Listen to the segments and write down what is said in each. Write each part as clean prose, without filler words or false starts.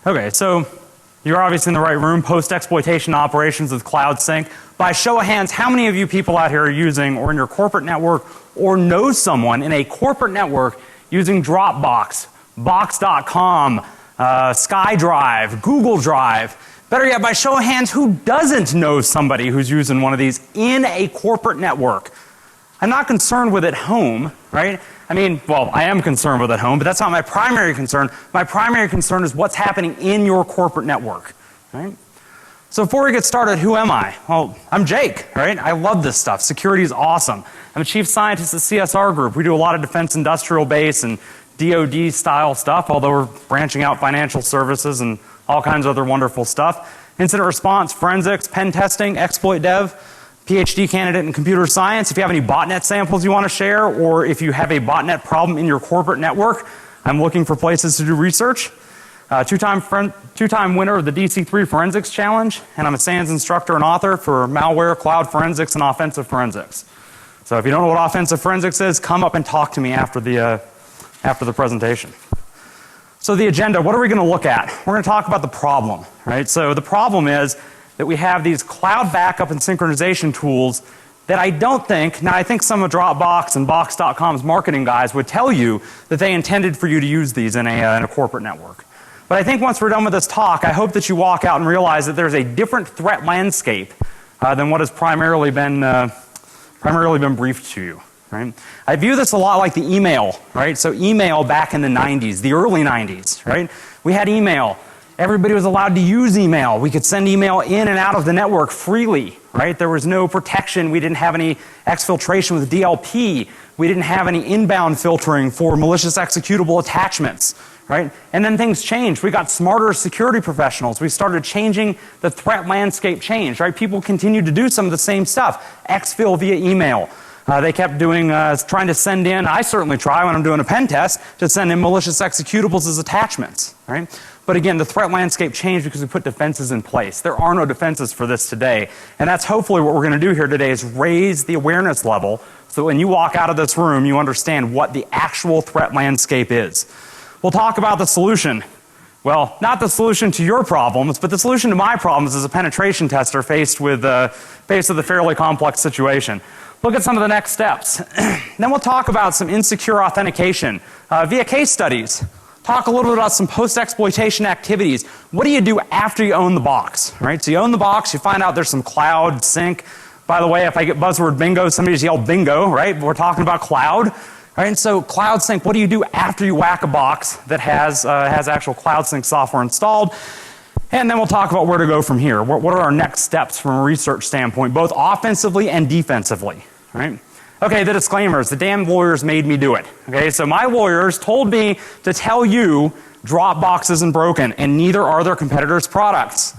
Okay, so you're obviously in the right room, post-exploitation operations with Cloud Sync. By show of hands, how many of you people out here are using or in your corporate network or know someone in a corporate network using Dropbox, Box.com, SkyDrive, Google Drive? Better yet, by show of hands, who doesn't know somebody who's using one of these in a corporate network? I'm not concerned with at home, right? I mean, well, I am concerned with at home, but that's not my primary concern. My primary concern is what's happening in your corporate network, right? So before we get started, who am I? Well, I'm Jake, right? I love this stuff. Security is awesome. I'm a chief scientist at CSR Group. We do a lot of defense industrial base and DoD style stuff, although we're branching out financial services and all kinds of other wonderful stuff. Incident response, forensics, pen testing, exploit dev, PhD candidate in computer science. If you have any botnet samples you want to share, or if you have a botnet problem in your corporate network, I'm looking for places to do research. Two-time winner of the DC3 Forensics Challenge, and I'm a SANS instructor and author for malware, cloud forensics, and offensive forensics. So if you don't know what offensive forensics is, come up and talk to me after the presentation. So the agenda, what are we going to look at? We're going to talk about the problem, right? So the problem is that we have these cloud backup and synchronization tools that I don't think, now I think some of Dropbox and Box.com's marketing guys would tell you that they intended for you to use these in a corporate network. But I think once we're done with this talk, I hope that you walk out and realize that there's a different threat landscape than what has primarily been briefed to you. Right? I view this a lot like the email, right? So email back in the 90s, the early 90s, right? We had email. Everybody was allowed to use email. We could send email in and out of the network freely, right? There was no protection. We didn't have any exfiltration with DLP. We didn't have any inbound filtering for malicious executable attachments, right? And then things changed. We got smarter security professionals. We started changing, the threat landscape changed, right? People continued to do some of the same stuff. Exfil via email. They kept doing, trying to send in, I certainly try when I'm doing a pen test, to send in malicious executables as attachments, right? But again, the threat landscape changed because we put defenses in place. There are no defenses for this today. And that's hopefully what we're going to do here today, is raise the awareness level so when you walk out of this room, you understand what the actual threat landscape is. We'll talk about the solution. Well, not the solution to your problems, but the solution to my problems as a penetration tester faced with a fairly complex situation. Look at some of the next steps. Then we'll talk about some insecure authentication via case studies. Talk a little bit about some post-exploitation activities. What do you do after you own the box, right? So you own the box, you find out there's some cloud sync. By the way, if I get buzzword bingo, somebody just yell bingo, right? We're talking about cloud, right? And so cloud sync, what do you do after you whack a box that has actual cloud sync software installed? And then we'll talk about where to go from here. What are our next steps from a research standpoint, both offensively and defensively, right? Okay, the disclaimers. The damn lawyers made me do it. Okay, so my lawyers told me to tell you Dropbox isn't broken, and neither are their competitors' products.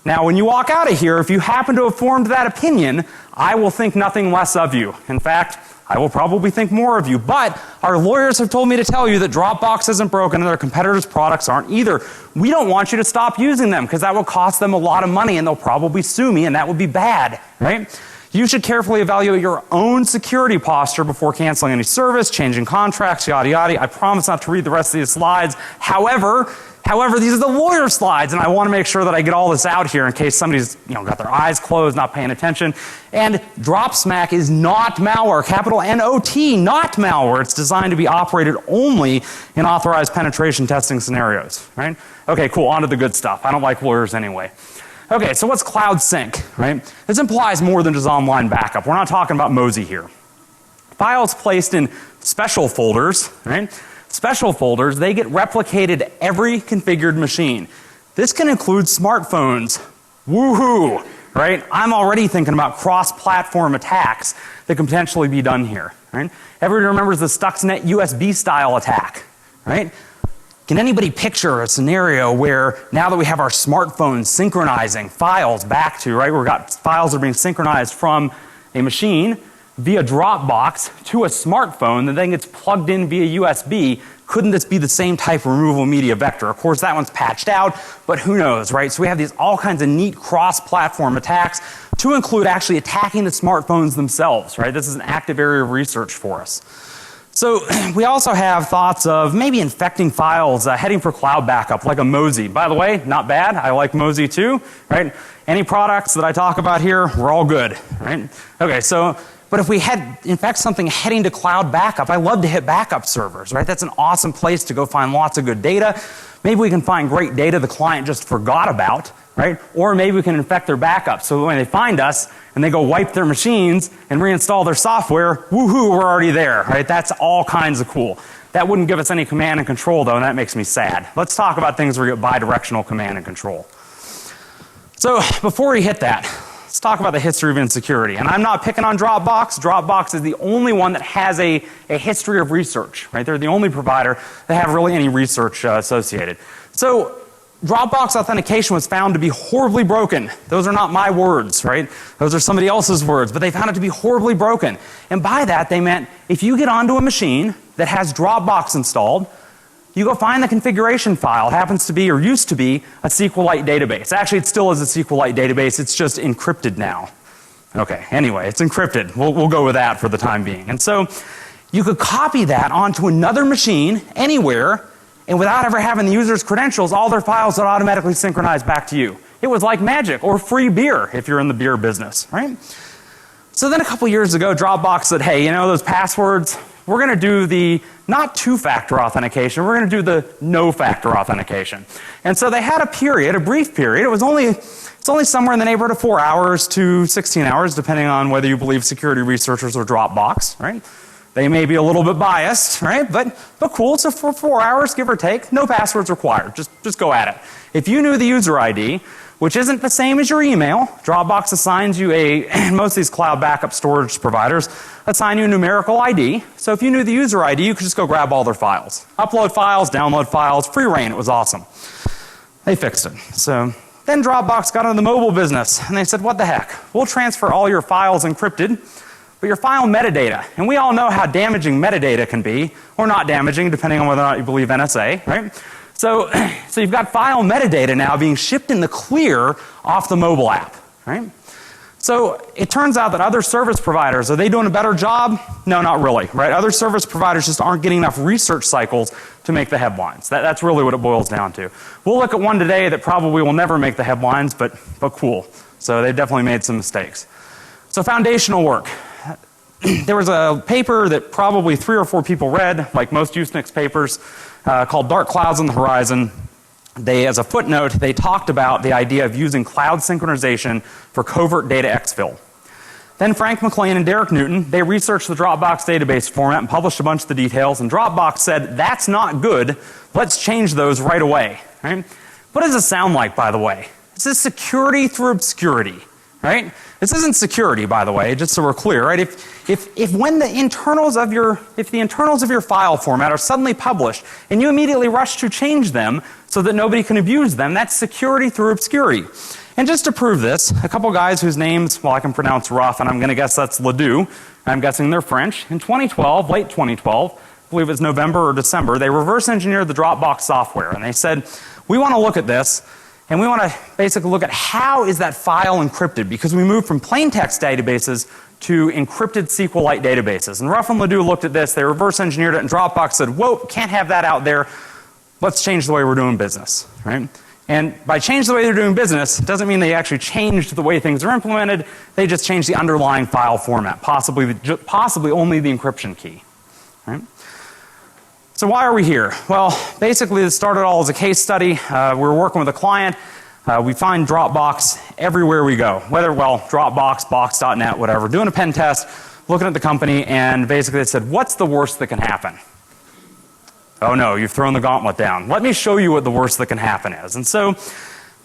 Now, when you walk out of here, if you happen to have formed that opinion, I will think nothing less of you. In fact, I will probably think more of you. But our lawyers have told me to tell you that Dropbox isn't broken and their competitors' products aren't either. We don't want you to stop using them because that will cost them a lot of money and they'll probably sue me, and that would be bad, right? You should carefully evaluate your own security posture before canceling any service, changing contracts, yada yada. I promise not to read the rest of these slides. However, these are the lawyer slides, and I want to make sure that I get all this out here in case somebody's got their eyes closed, not paying attention. And Dropsmack is not malware, capital N-O-T, not malware. It's designed to be operated only in authorized penetration testing scenarios, right? Okay, cool, on to the good stuff. I don't like lawyers anyway. Okay, so what's cloud sync, right? This implies more than just online backup. We're not talking about Mosey here. Files placed in special folders, right? Special folders, they get replicated to every configured machine. This can include smartphones. Woohoo, right? I'm already thinking about cross-platform attacks that can potentially be done here, right? Everybody remembers the Stuxnet USB style attack, right? Can anybody picture a scenario where now that we have our smartphones synchronizing files back to, right, we've got files that are being synchronized from a machine via Dropbox to a smartphone that then gets plugged in via USB? Couldn't this be the same type of removable media vector? Of course, that one's patched out, but who knows, right? So we have these all kinds of neat cross-platform attacks to include actually attacking the smartphones themselves, right? This is an active area of research for us. So we also have thoughts of maybe infecting files heading for cloud backup like a Mosey. By the way, not bad. I like Mosey too, right? Any products that I talk about here, we're all good, right? Okay, so but if we infect something heading to cloud backup, I love to hit backup servers, right? That's an awesome place to go find lots of good data. Maybe we can find great data the client just forgot about, right? Or maybe we can infect their backup so when they find us and they go wipe their machines and reinstall their software, woohoo, we're already there, right? That's all kinds of cool. That wouldn't give us any command and control though, and that makes me sad. Let's talk about things where you get bidirectional command and control. So before we hit that, let's talk about the history of insecurity. And I'm not picking on Dropbox. Dropbox is the only one that has a history of research, right? They're the only provider that have really any research associated. So Dropbox authentication was found to be horribly broken. Those are not my words, right? Those are somebody else's words, but they found it to be horribly broken. And by that they meant if you get onto a machine that has Dropbox installed, you go find the configuration file. It happens to be or used to be a SQLite database. Actually, it still is a SQLite database. It's just encrypted now. Okay, anyway, it's encrypted. We'll go with that for the time being. And so you could copy that onto another machine anywhere, and without ever having the user's credentials, all their files would automatically synchronize back to you. It was like magic, or free beer if you're in the beer business, right? So then a couple years ago, Dropbox said, hey, you know those passwords? We're going to do the not two-factor authentication, we're going to do the no-factor authentication. And so they had a period, a brief period. It's only somewhere in the neighborhood of 4 hours to 16 hours, depending on whether you believe security researchers or Dropbox, right? They may be a little bit biased, right? But cool. So for 4 hours, give or take, no passwords required. Just go at it. If you knew the user ID, which isn't the same as your email, Dropbox assigns you most of these cloud backup storage providers assign you a numerical ID. So if you knew the user ID, you could just go grab all their files. Upload files, download files, free reign. It was awesome. They fixed it. So then Dropbox got into the mobile business and they said, what the heck? We'll transfer all your files encrypted, but your file metadata, and we all know how damaging metadata can be, or not damaging depending on whether or not you believe NSA, right? So you've got file metadata now being shipped in the clear off the mobile app, right? So it turns out that other service providers, are they doing a better job? No, not really, right? Other service providers just aren't getting enough research cycles to make the headlines. That's really what it boils down to. We'll look at one today that probably will never make the headlines, but cool. So they've definitely made some mistakes. So foundational work. There was a paper that probably 3 or 4 people read, like most Usenix papers, called Dark Clouds on the Horizon. As a footnote, they talked about the idea of using cloud synchronization for covert data exfil. Then Frank McLean and Derek Newton, they researched the Dropbox database format and published a bunch of the details, and Dropbox said, that's not good, let's change those right away. Right? What does it sound like, by the way? This is security through obscurity. Right? This isn't security, by the way, just so we're clear, right? If the internals of your file format are suddenly published and you immediately rush to change them so that nobody can abuse them, that's security through obscurity. And just to prove this, a couple guys whose names, well, I can pronounce rough, and I'm going to guess that's Ledoux. I'm guessing they're French. In 2012, late 2012, I believe it was November or December, they reverse engineered the Dropbox software, and they said, we want to look at this. And we want to basically look at how is that file encrypted, because we moved from plain text databases to encrypted SQLite databases. And Ruff and Ledoux looked at this, they reverse engineered it, and Dropbox said, whoa, can't have that out there. Let's change the way we're doing business, right? And by change the way they're doing business, it doesn't mean they actually changed the way things are implemented. They just changed the underlying file format, possibly only the encryption key, right? So why are we here? Well, basically this started all as a case study. We were working with a client. We find Dropbox everywhere we go. Dropbox, box.net, whatever. Doing a pen test, looking at the company, and basically they said, what's the worst that can happen? Oh no, you've thrown the gauntlet down. Let me show you what the worst that can happen is. And so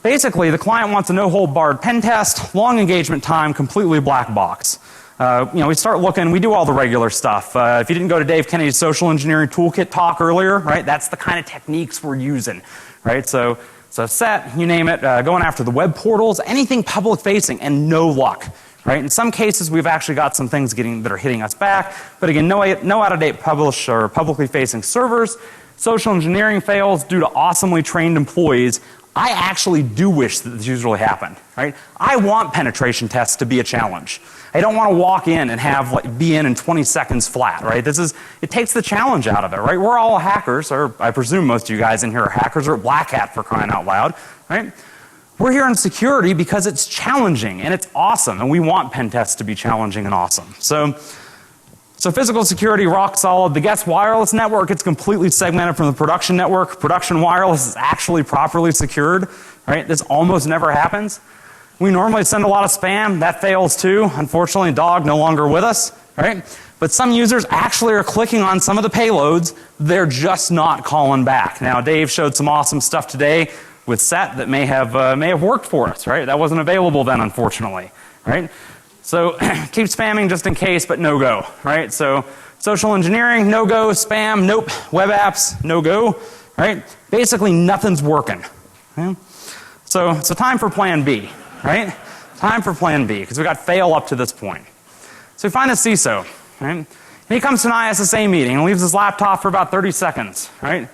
basically the client wants a no-hold-barred pen test, long engagement time, completely black box. We start looking, we do all the regular stuff. If you didn't go to Dave Kennedy's social engineering toolkit talk earlier, right, that's the kind of techniques we're using, right? So set, you name it, going after the web portals, anything public facing, and no luck, right? In some cases we've actually got some things that are hitting us back, but again, no out-of-date publish or publicly facing servers. Social engineering fails due to awesomely trained employees I actually do wish that this usually happened, right? I want penetration tests to be a challenge. I don't want to walk in and have like be in 20 seconds flat, right? It takes the challenge out of it, right? We're all hackers, or I presume most of you guys in here are hackers, or at BlackHat for crying out loud, right? We're here in security because it's challenging and it's awesome, and we want pen tests to be challenging and awesome. So physical security, rock solid. The guest wireless network, it's completely segmented from the production network. Production wireless is actually properly secured, right? This almost never happens. We normally send a lot of spam. That fails too. Unfortunately, dog no longer with us, right? But some users actually are clicking on some of the payloads. They're just not calling back. Now, Dave showed some awesome stuff today with SET that may have worked for us, right? That wasn't available then, unfortunately, right? So keep spamming just in case, but no go, right? So social engineering, no go. Spam, nope. Web apps, no go, right? Basically nothing's working. Okay? So time for plan B, right? Time for plan B, because we got fail up to this point. So we find a CISO, right? And he comes to an ISSA meeting and leaves his laptop for about 30 seconds, right?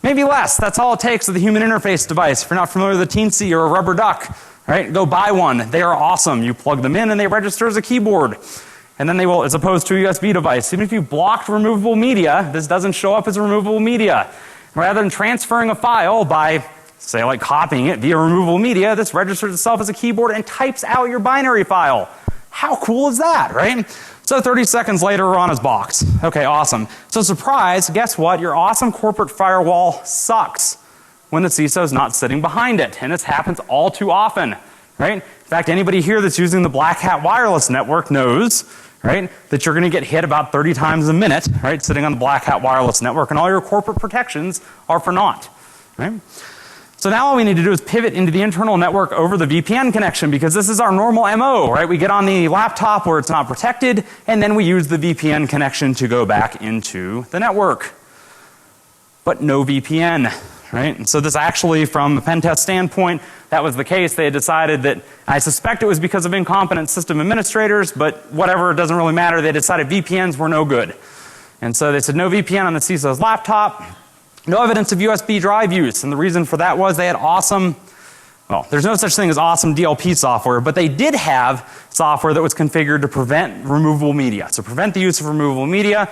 Maybe less. That's all it takes with a human interface device. If you're not familiar with a Teensy or a rubber duck, right? Go buy one. They are awesome. You plug them in and they register as a keyboard. And then they will, as opposed to a USB device. Even if you blocked removable media, this doesn't show up as removable media. Rather than transferring a file by, say, like copying it via removable media, this registers itself as a keyboard and types out your binary file. How cool is that, right? So 30 seconds later, we're on his box. Okay, awesome. So surprise, guess what? Your awesome corporate firewall sucks when the CISO is not sitting behind it. And this happens all too often, right? In fact, anybody here that's using the BlackHat wireless network knows, right, that you're going to get hit about 30 times a minute, right, sitting on the BlackHat wireless network, and all your corporate protections are for naught, right? So now all we need to do is pivot into the internal network over the VPN connection, because this is our normal MO, right? We get on the laptop where it's not protected, and then we use the VPN connection to go back into the network. But no VPN, right? And so this actually, from a pen test standpoint, that was the case. They had decided that, I suspect it was because of incompetent system administrators, but whatever, it doesn't really matter. They decided VPNs were no good. And so they said no VPN on the CISO's laptop. No evidence of USB drive use, and the reason for that was they had awesome, well, there's no such thing as awesome DLP software, but they did have software that was configured to prevent removable media. So prevent the use of removable media.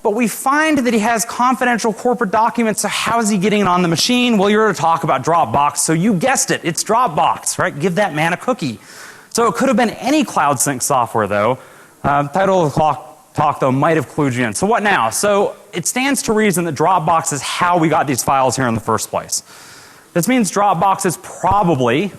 But we find that he has confidential corporate documents, so how is he getting it on the machine? Well, you're going to talk about Dropbox, so you guessed it, it's Dropbox, right? Give that man a cookie. So it could have been any cloud sync software though. Title of the talk though might have clued you in. So what now? So it stands to reason that Dropbox is how we got these files here in the first place. This means Dropbox is probably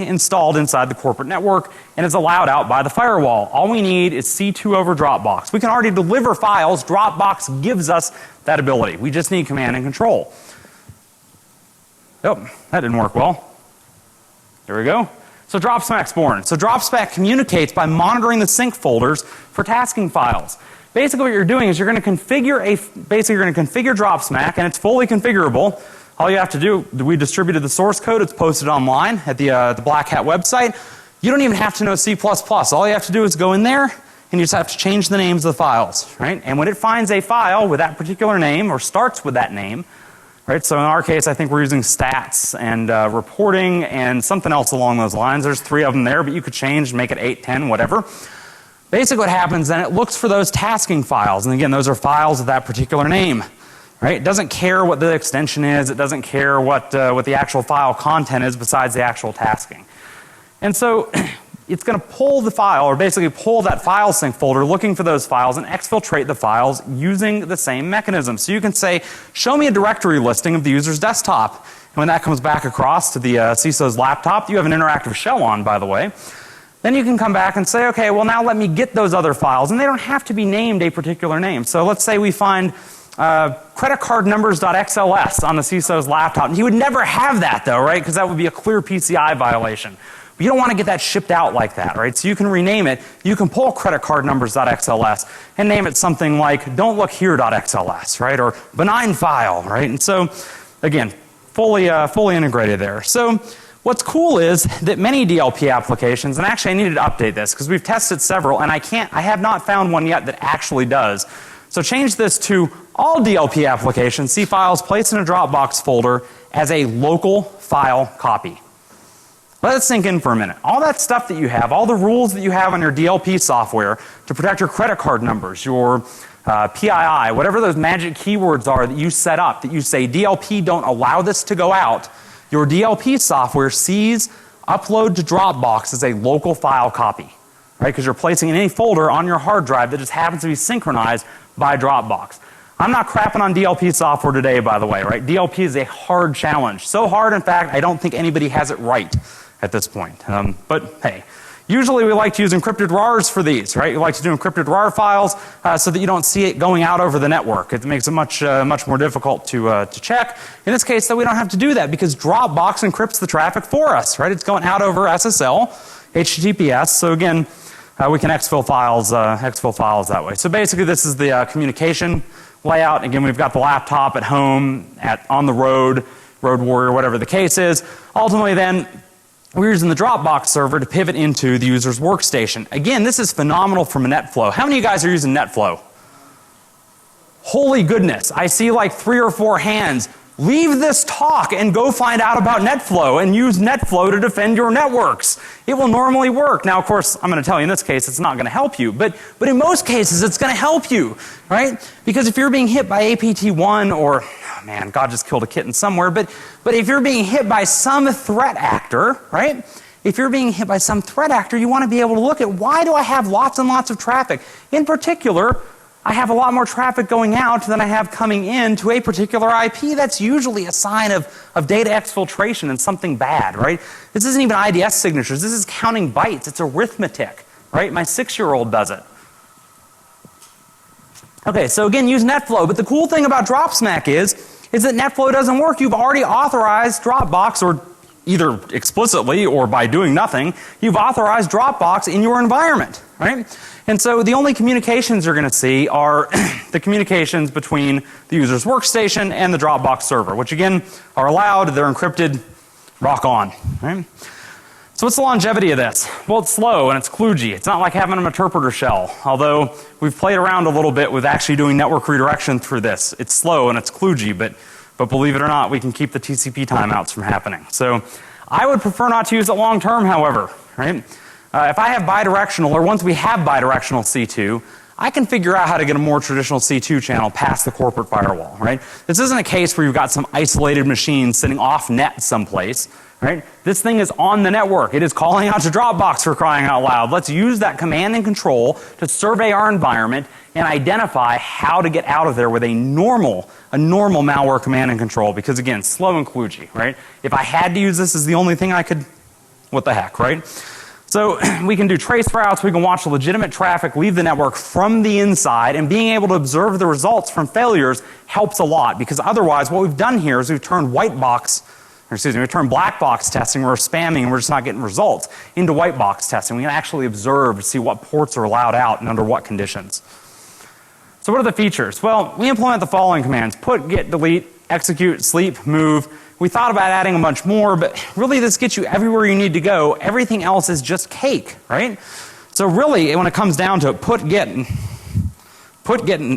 installed inside the corporate network and is allowed out by the firewall. All we need is C2 over Dropbox. We can already deliver files. Dropbox gives us that ability. We just need command and control. Oh, that didn't work well. There we go. So Dropspec's born. So Dropspec communicates by monitoring the sync folders for tasking files. Basically what you're doing is you're going to configure Dropspec, and it's fully configurable. All you have to do, we distributed the source code, it's posted online at the BlackHat website. You don't even have to know C++. All you have to do is go in there and you just have to change the names of the files, right? And when it finds a file with that particular name or starts with that name, right? So in our case, I think we're using stats and reporting and something else along those lines. There's 3 of them there, but you could change and make it 8, 10, whatever. Basically what happens then, it looks for those tasking files. And again, those are files of that particular name. Right? It doesn't care what the extension is. It doesn't care what the actual file content is besides the actual tasking. And so it's going to pull the file, or basically pull that file sync folder looking for those files and exfiltrate the files using the same mechanism. So you can say, show me a directory listing of the user's desktop. And when that comes back across to the CISO's laptop, you have an interactive shell on, by the way. Then you can come back and say, okay, well now let me get those other files. And they don't have to be named a particular name. So let's say we find credit card numbers.xls on the CISO's laptop. And he would never have that though, right? Because that would be a clear PCI violation. But you don't want to get that shipped out like that, right? So you can rename it. You can pull credit card numbers.xls and name it something like don't look here.xls, right? Or benign file, right? And so again, fully integrated there. So what's cool is that many DLP applications, and actually I needed to update this because we've tested several and I have not found one yet that actually does. So change this to all DLP applications see files placed in a Dropbox folder as a local file copy. Let it sink in for a minute. All that stuff that you have, all the rules that you have on your DLP software to protect your credit card numbers, your PII, whatever those magic keywords are that you set up, that you say DLP don't allow this to go out, your DLP software sees upload to Dropbox as a local file copy, right? Because you're placing in any folder on your hard drive that just happens to be synchronized by Dropbox. I'm not crapping on DLP software today, by the way, right? DLP is a hard challenge. So hard, in fact, I don't think anybody has it right at this point. But hey, usually we like to use encrypted RARs for these, right? You like to do encrypted RAR files so that you don't see it going out over the network. It makes it much more difficult to check. In this case, though, we don't have to do that because Dropbox encrypts the traffic for us, right? It's going out over SSL, HTTPS. So again, we can exfil files that way. So basically, this is the communication layout. Again, we've got the laptop at home, on the road warrior, whatever the case is. Ultimately, then, we're using the Dropbox server to pivot into the user's workstation. Again, this is phenomenal from a NetFlow. How many of you guys are using NetFlow? Holy goodness, I see like 3 or 4 hands. Leave this talk and go find out about NetFlow and use NetFlow to defend your networks. It will normally work. Now, of course, I'm going to tell you in this case it's not going to help you, but in most cases it's going to help you, right? Because if you're being hit by APT1 or, oh man, God just killed a kitten somewhere, but if you're being hit by some threat actor, right? If you're being hit by some threat actor, you want to be able to look at why do I have lots and lots of traffic? In particular, I have a lot more traffic going out than I have coming in to a particular IP. That's usually a sign of data exfiltration and something bad, right? This isn't even IDS signatures. This is counting bytes. It's arithmetic, right? My 6-year-old does it. Okay, so again, use NetFlow. But the cool thing about Dropsmack is that NetFlow doesn't work. You've already authorized Dropbox, or either explicitly or by doing nothing, you've authorized Dropbox in your environment, right? And so the only communications you're going to see are the communications between the user's workstation and the Dropbox server, which again are allowed, they're encrypted, rock on, right? So what's the longevity of this? Well, it's slow and it's kludgy. It's not like having an interpreter shell, although we've played around a little bit with actually doing network redirection through this. It's slow and it's kludgy, but believe it or not, we can keep the TCP timeouts from happening. So I would prefer not to use it long term, however, right? If I have bidirectional, or once we have bidirectional C2, I can figure out how to get a more traditional C2 channel past the corporate firewall, right? This isn't a case where you've got some isolated machine sitting off net someplace, right? This thing is on the network. It is calling out to Dropbox, for crying out loud. Let's use that command and control to survey our environment and identify how to get out of there with a normal malware command and control, because again, slow and kludgy, right? If I had to use this as the only thing I could, what the heck, right? So we can do trace routes, we can watch legitimate traffic leave the network from the inside, and being able to observe the results from failures helps a lot, because otherwise what we've done here is we've turned black box testing where we're spamming and we're just not getting results into white box testing. We can actually observe to see what ports are allowed out and under what conditions. So what are the features? Well, we implement the following commands: put, get, delete, execute, sleep, move. We thought about adding a bunch more, but really this gets you everywhere you need to go. Everything else is just cake, right? So really, when it comes down to it, put, get, and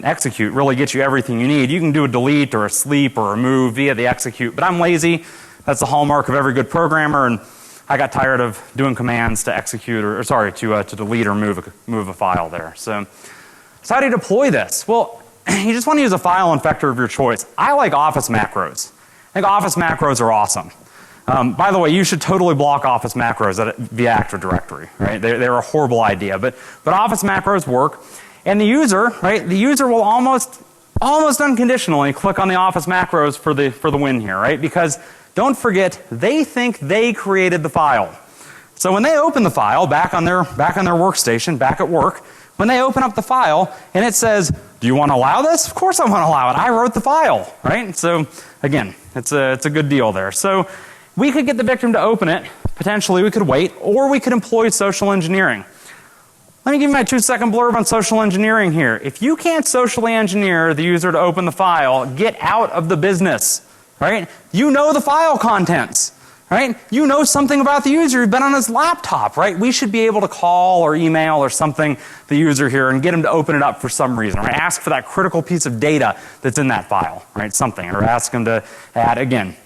execute really gets you everything you need. You can do a delete or a sleep or a move via the execute, but I'm lazy. That's the hallmark of every good programmer, and I got tired of doing commands to execute to delete or move a file there. So how do you deploy this? Well, you just want to use a file infector of your choice. I like Office macros. I think Office macros are awesome. By the way, you should totally block Office macros via Active Directory, right? They're a horrible idea, but Office macros work. And the user, right? The user will almost unconditionally click on the Office macros for the win here, right? Because don't forget, they think they created the file. So when they open the file back on their workstation, back at work, when they open up the file and it says, do you want to allow this? Of course I want to allow it. I wrote the file, right? So again, it's a good deal there. So we could get the victim to open it. Potentially we could wait, or we could employ social engineering. Let me give you my 2-second blurb on social engineering here. If you can't socially engineer the user to open the file, get out of the business, right? You know the file contents, right? You know something about the user. You've been on his laptop, right? We should be able to call or email or something the user here and get him to open it up for some reason, right? Ask for that critical piece of data that's in that file, right? Something, or ask him to add, again,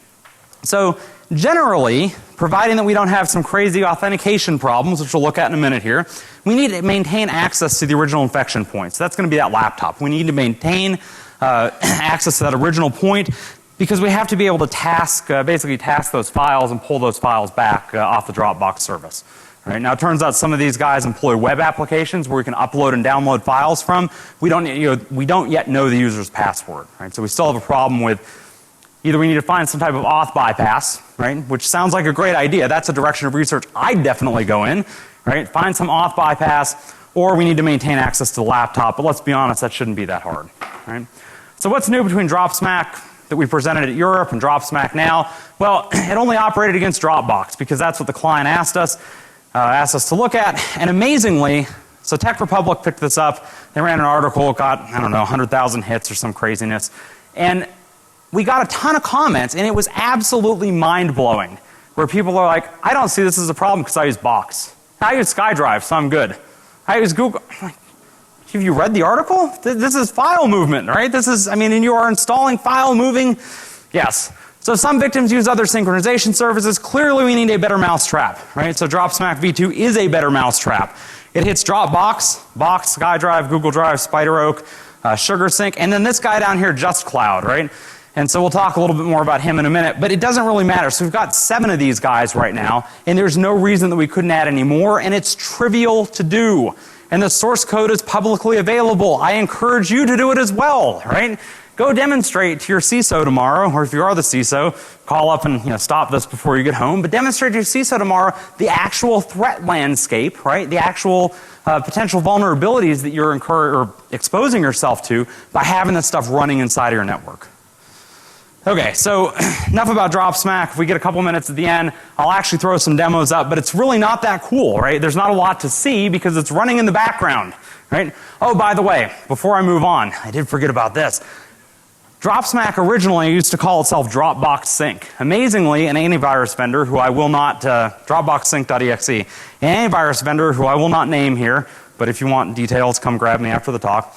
So generally, providing that we don't have some crazy authentication problems, which we'll look at in a minute here, we need to maintain access to the original infection point. So that's going to be that laptop. We need to maintain access to that original point because we have to be able to task, basically task those files and pull those files back off the Dropbox service. Right? Now it turns out some of these guys employ web applications where we can upload and download files from. We don't yet know the user's password. Right? So we still have a problem with either we need to find some type of auth bypass, right? Which sounds like a great idea. That's a direction of research I'd definitely go in, right? Find some auth bypass, or we need to maintain access to the laptop. But let's be honest, that shouldn't be that hard, right? So what's new between Dropsmack that we presented at Europe and Dropsmack now? Well, it only operated against Dropbox because that's what the client asked us to look at. And amazingly, so Tech Republic picked this up. They ran an article, got, I don't know, 100,000 hits or some craziness. And we got a ton of comments, and it was absolutely mind-blowing, where people are like, I don't see this as a problem because I use Box. I use SkyDrive, so I'm good. I use Google. Have you read the article? This is file movement, right? This is, I mean, and you are installing file moving. Yes. So some victims use other synchronization services. Clearly we need a better mousetrap, right? So Dropsmack v2 is a better mousetrap. It hits Dropbox, Box, SkyDrive, Google Drive, SpiderOak, SugarSync, and then this guy down here, JustCloud, right? And so we'll talk a little bit more about him in a minute, but it doesn't really matter. So we've got 7 of these guys right now, and there's no reason that we couldn't add any more, and it's trivial to do. And the source code is publicly available. I encourage you to do it as well, right? Go demonstrate to your CISO tomorrow, or if you are the CISO, call up and stop this before you get home, but demonstrate to your CISO tomorrow the actual threat landscape, right? The actual potential vulnerabilities that you're exposing yourself to by having this stuff running inside of your network. Okay, so enough about Dropsmack. If we get a couple minutes at the end, I'll actually throw some demos up, but it's really not that cool, right? There's not a lot to see because it's running in the background, right? Oh, by the way, before I move on, I did forget about this. Dropsmack originally used to call itself Dropbox Sync. Amazingly, an antivirus vendor who I will not, DropboxSync.exe, an antivirus vendor who I will not name here, but if you want details, come grab me after the talk,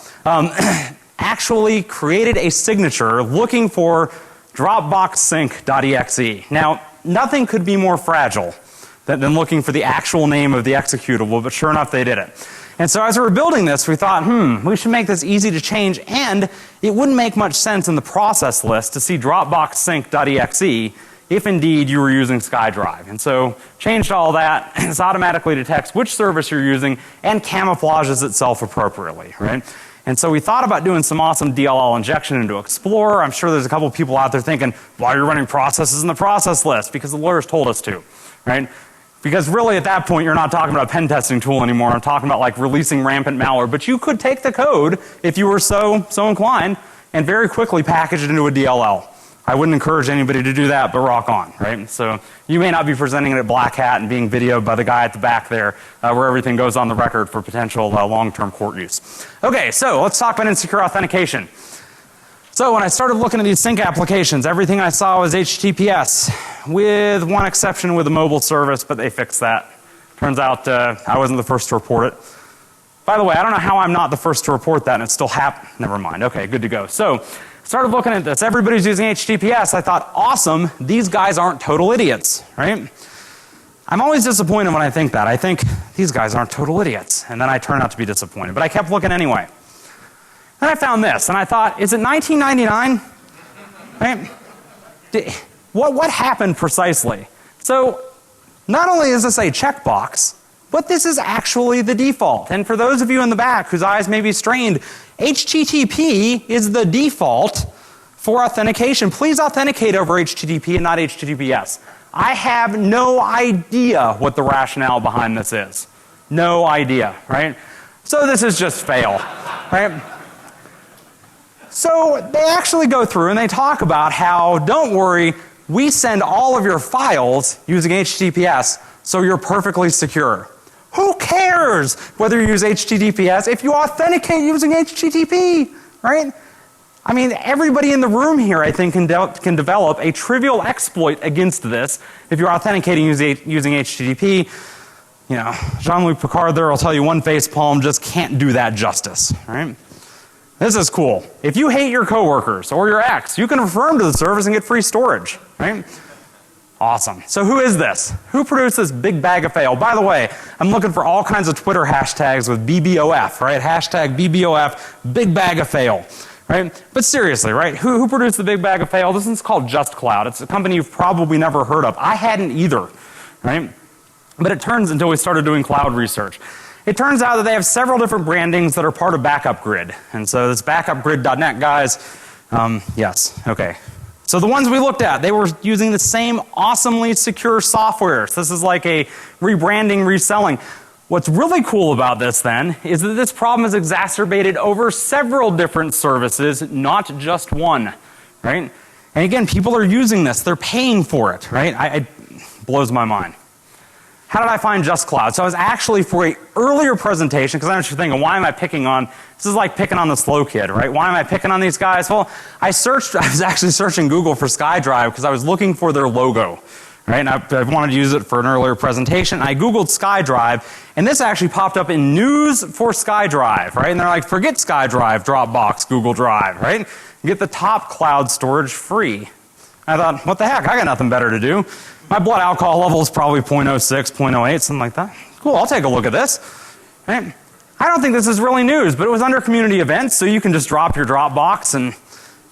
actually created a signature looking for DropboxSync.exe. Now, nothing could be more fragile than looking for the actual name of the executable, but sure enough, they did it. And so as we were building this, we thought, we should make this easy to change, and it wouldn't make much sense in the process list to see DropboxSync.exe if indeed you were using SkyDrive. And so changed all that. This automatically detects which service you're using and camouflages itself appropriately, right? And so we thought about doing some awesome DLL injection into Explorer. I'm sure there's a couple of people out there thinking, why are you running processes in the process list? Because the lawyers told us to, right? Because really at that point you're not talking about a pen testing tool anymore. I'm talking about like releasing rampant malware. But you could take the code if you were so inclined and very quickly package it into a DLL. I wouldn't encourage anybody to do that, but rock on, right? So you may not be presenting it at BlackHat and being videoed by the guy at the back there where everything goes on the record for potential long-term court use. Okay, so let's talk about insecure authentication. So when I started looking at these sync applications, everything I saw was HTTPS, with one exception with a mobile service, but they fixed that. Turns out I wasn't the first to report it. By the way, I don't know how I'm not the first to report that and it still happened. Never mind. Okay, good to go. So started looking at this. Everybody's using HTTPS. I thought, awesome, these guys aren't total idiots, right? I'm always disappointed when I think that. I think these guys aren't total idiots. And then I turn out to be disappointed. But I kept looking anyway. Then I found this and I thought, is it 1999? Right? What happened precisely? So not only is this a checkbox, but this is actually the default. And for those of you in the back whose eyes may be strained, HTTP is the default for authentication. Please authenticate over HTTP and not HTTPS. I have no idea what the rationale behind this is. No idea, right? So this is just fail, right? So they actually go through and they talk about how, don't worry, we send all of your files using HTTPS so you're perfectly secure. Who cares whether you use HTTPS if you authenticate using HTTP, right? I mean, everybody in the room here, I think, can develop a trivial exploit against this if you're authenticating using HTTP. You know, Jean-Luc Picard there will tell you one facepalm just can't do that justice, right? This is cool. If you hate your coworkers or your ex, you can refer them to the service and get free storage, right? Awesome. So who is this? Who produced this big bag of fail? By the way, I'm looking for all kinds of Twitter hashtags with BBOF, right? Hashtag BBOF, big bag of fail, right? But seriously, right? Who produced the big bag of fail? This is called Just Cloud. It's a company you've probably never heard of. I hadn't either, right? But it turns, until we started doing cloud research, it turns out that they have several different brandings that are part of Backup Grid. And so this backupgrid.net guys, yes, okay. So the ones we looked at, they were using the same awesomely secure software. So this is like a rebranding, reselling. What's really cool about this then is that this problem is exacerbated over several different services, not just one, right? And again, people are using this. They're paying for it, right? It blows my mind. How did I find Just Cloud? So I was actually for an earlier presentation, because I know what you're thinking, why am I picking on, this is like picking on the slow kid, right? Why am I picking on these guys? Well, I was actually searching Google for SkyDrive because I was looking for their logo, right? And I wanted to use it for an earlier presentation. I Googled SkyDrive, and this actually popped up in news for SkyDrive, right? And they're like, forget SkyDrive, Dropbox, Google Drive, right? Get the top cloud storage free. I thought, what the heck? I got nothing better to do. My blood alcohol level is probably 0.06, 0.08, something like that. Cool, I'll take a look at this. Right? I don't think this is really news, but it was under community events, so you can just drop your Dropbox and,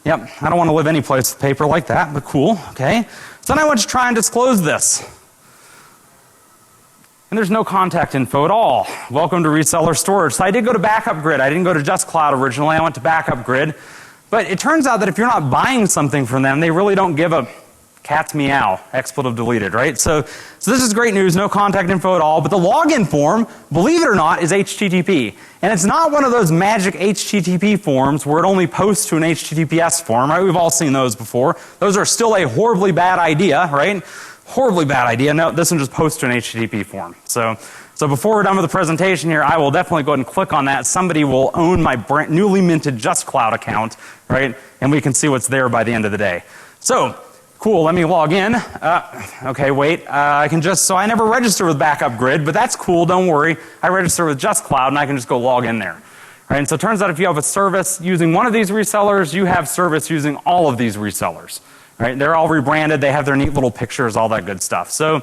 yep, I don't want to live any place with paper like that, but cool, okay. So then I went to try and disclose this. And there's no contact info at all. Welcome to reseller storage. So I did go to Backup Grid. I didn't go to Just Cloud originally. I went to Backup Grid. But it turns out that if you're not buying something from them, they really don't give a cat's meow, expletive deleted, right? So this is great news, no contact info at all, but the login form, believe it or not, is HTTP. And it's not one of those magic HTTP forms where it only posts to an HTTPS form, right? We've all seen those before. Those are still a horribly bad idea, right? Horribly bad idea. No, this one just posts to an HTTP form. So before we're done with the presentation here, I will definitely go ahead and click on that. Somebody will own my newly minted Just Cloud account, right? And we can see what's there by the end of the day. So, cool, let me log in. Okay, wait, I can just, so I never registered with Backup Grid, but that's cool, don't worry. I registered with Just Cloud and I can just go log in there. Right? And so it turns out if you have a service using one of these resellers, you have service using all of these resellers. Right? They're all rebranded, they have their neat little pictures, all that good stuff. So,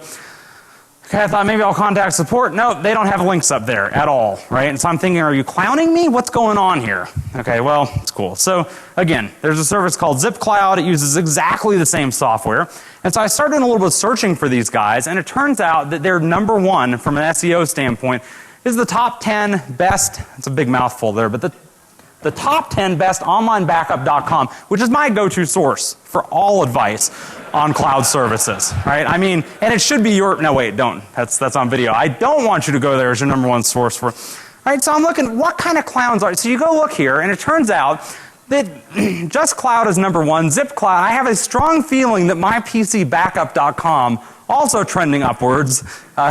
okay, I thought maybe I'll contact support. No, they don't have links up there at all, right? And so I'm thinking, are you clowning me? What's going on here? Okay, well, it's cool. So again, there's a service called Zip Cloud. It uses exactly the same software. And so I started doing a little bit of searching for these guys, and it turns out that they're #1 from an SEO standpoint is the top 10 best, it's a big mouthful there, but the top 10 best onlinebackup.com, which is my go-to source for all advice on cloud services, right? I mean, and it should be your, no wait, don't, that's on video. I don't want you to go there as your #1 source for, right? So I'm looking, what kind of clowns are, so you go look here, and it turns out that Just Cloud is #1, Zip Cloud, I have a strong feeling that mypcbackup.com, also trending upwards,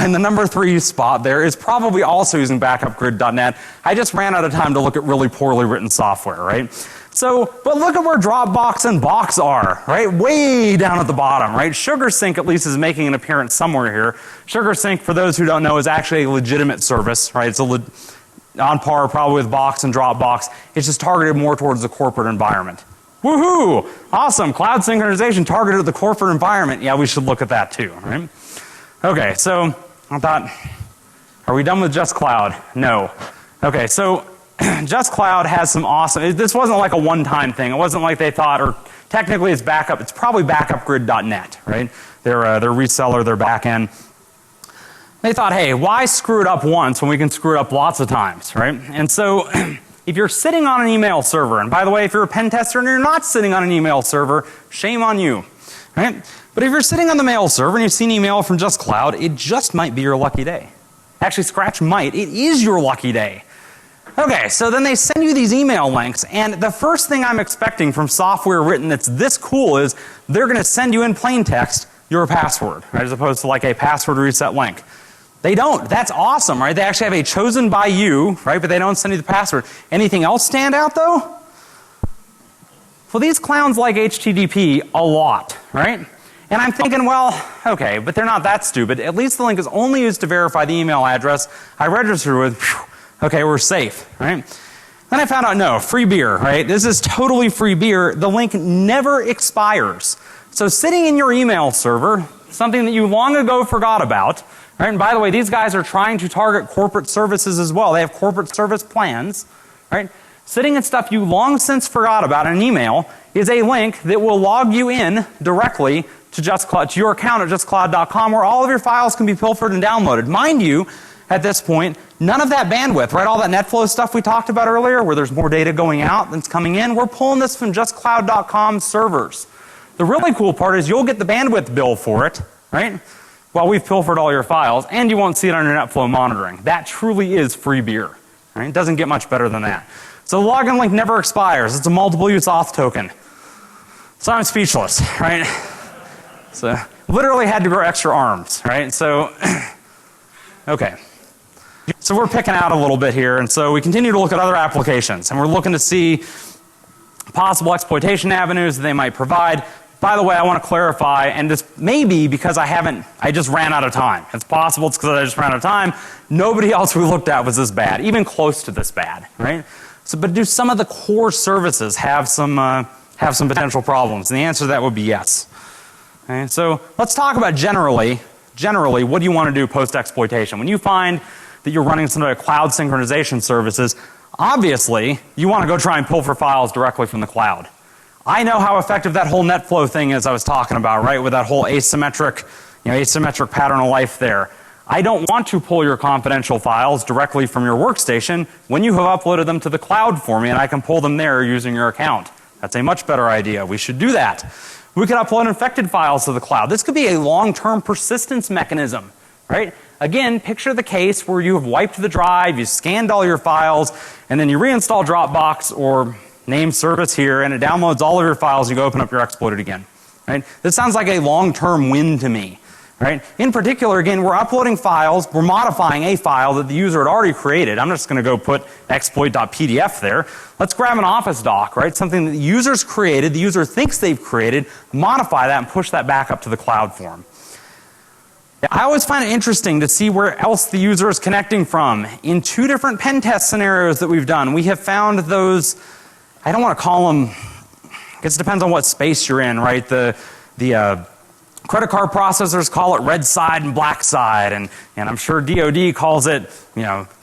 in the #3 spot there, is probably also using backupgrid.net. I just ran out of time to look at really poorly written software, right? So, but look at where Dropbox and Box are, right? Way down at the bottom, right? SugarSync at least is making an appearance somewhere here. SugarSync, for those who don't know, is actually a legitimate service, right? It's on par probably with Box and Dropbox. It's just targeted more towards the corporate environment. Woohoo! Awesome. Cloud synchronization targeted at the corporate environment. Yeah, we should look at that too, right? Okay, so I thought, are we done with Just Cloud? No. Okay, so Just Cloud has some awesome, this wasn't like a one-time thing. It wasn't like they thought, or technically it's backup, it's probably backupgrid.net, right? Their reseller, their backend. They thought, hey, why screw it up once when we can screw it up lots of times, right? And so if you're sitting on an email server, and by the way, if you're a pen tester and you're not sitting on an email server, shame on you, right? But if you're sitting on the mail server and you've seen email from Just Cloud, it just might be your lucky day. Actually, scratch might, it is your lucky day. Okay, so then they send you these email links, and the first thing I'm expecting from software written that's this cool is they're going to send you in plain text your password, right, as opposed to like a password reset link. They don't. That's awesome, right? They actually have a chosen by you, right, but they don't send you the password. Anything else stand out though? Well, these clowns like HTTP a lot, right? And I'm thinking, well, okay, but they're not that stupid. At least the link is only used to verify the email address I registered with. Whew, okay, we're safe, right? Then I found out, no, free beer, right? This is totally free beer. The link never expires. So sitting in your email server, something that you long ago forgot about. Right? And by the way, these guys are trying to target corporate services as well. They have corporate service plans. Right? Sitting in stuff you long since forgot about in an email is a link that will log you in directly to to your account at justcloud.com, where all of your files can be pilfered and downloaded. Mind you, at this point, none of that bandwidth, right? All that NetFlow stuff we talked about earlier, where there's more data going out than's coming in, we're pulling this from justcloud.com servers. The really cool part is you'll get the bandwidth bill for it, right? While we've pilfered all your files, and you won't see it on your NetFlow monitoring. That truly is free beer. Right? It doesn't get much better than that. So the login link never expires. It's a multiple use auth token. So I'm speechless, right? So literally had to grow extra arms, right? So okay. So we're picking out a little bit here, and so we continue to look at other applications, and we're looking to see possible exploitation avenues that they might provide. By the way, I want to clarify, and this may be because I just ran out of time. It's possible it's because I just ran out of time. Nobody else we looked at was this bad, even close to this bad, right? So, but do some of the core services have some potential problems? And the answer to that would be yes. Okay, so let's talk about generally, what do you want to do post-exploitation? When you find that you're running some of the cloud synchronization services, obviously, you want to go try and pull for files directly from the cloud. I know how effective that whole NetFlow thing is I was talking about, right? With that whole asymmetric pattern of life there. I don't want to pull your confidential files directly from your workstation when you have uploaded them to the cloud for me, and I can pull them there using your account. That's a much better idea. We should do that. We could upload infected files to the cloud. This could be a long-term persistence mechanism, right? Again, picture the case where you have wiped the drive, you scanned all your files, and then you reinstall Dropbox or name service here, and it downloads all of your files. You go open up your exploited again, right? This sounds like a long-term win to me, right? In particular, again, we're uploading files, we're modifying a file that the user had already created. I'm just going to go put exploit.pdf there. Let's grab an Office doc, right? Something that the user's created, the user thinks they've created, modify that and push that back up to the cloud for them. I always find it interesting to see where else the user is connecting from. In 2 different pen test scenarios that we've done, we have found those, I don't want to call them, I guess it depends on what space you're in, right? The credit card processors call it red side and black side, and I'm sure DoD calls it,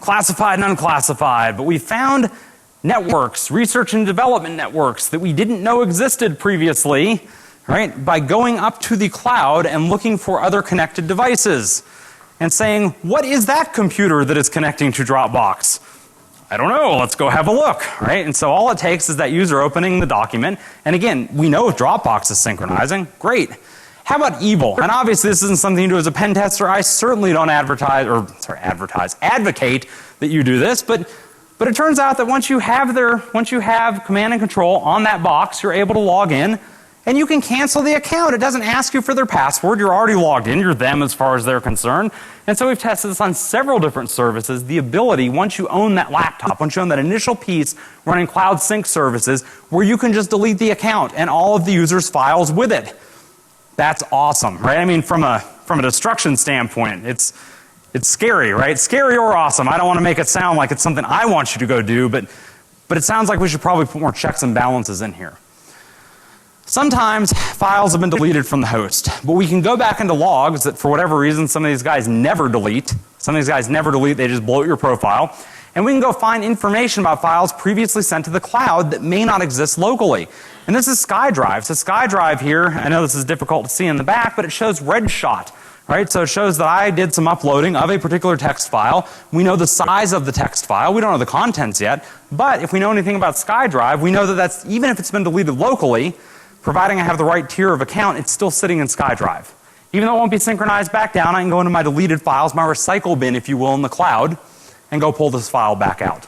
classified and unclassified. But we found networks, research and development networks that we didn't know existed previously, right? By going up to the cloud and looking for other connected devices and saying, what is that computer that is connecting to Dropbox? I don't know, let's go have a look, right? And so all it takes is that user opening the document, and again, we know if Dropbox is synchronizing, great. How about evil? And obviously this isn't something you do as a pen tester. I certainly don't advocate that you do this, but it turns out that once you have command and control on that box, you're able to log in and you can cancel the account. It doesn't ask you for their password. You're already logged in. You're them as far as they're concerned. And so we've tested this on several different services. The ability, once you own that laptop, once you own that initial piece running cloud sync services, where you can just delete the account and all of the user's files with it. That's awesome, right? I mean, from a destruction standpoint, it's scary, right? Scary or awesome. I don't want to make it sound like it's something I want you to go do, but it sounds like we should probably put more checks and balances in here. Sometimes files have been deleted from the host, but we can go back into logs that for whatever reason some of these guys never delete. Some of these guys never delete, they just bloat your profile. And we can go find information about files previously sent to the cloud that may not exist locally. And this is SkyDrive. So SkyDrive here, I know this is difficult to see in the back, but it shows red shot, right? So it shows that I did some uploading of a particular text file. We know the size of the text file. We don't know the contents yet. But if we know anything about SkyDrive, we know that that's, even if it's been deleted locally, providing I have the right tier of account, it's still sitting in SkyDrive. Even though it won't be synchronized back down, I can go into my deleted files, my recycle bin, if you will, in the cloud, and go pull this file back out.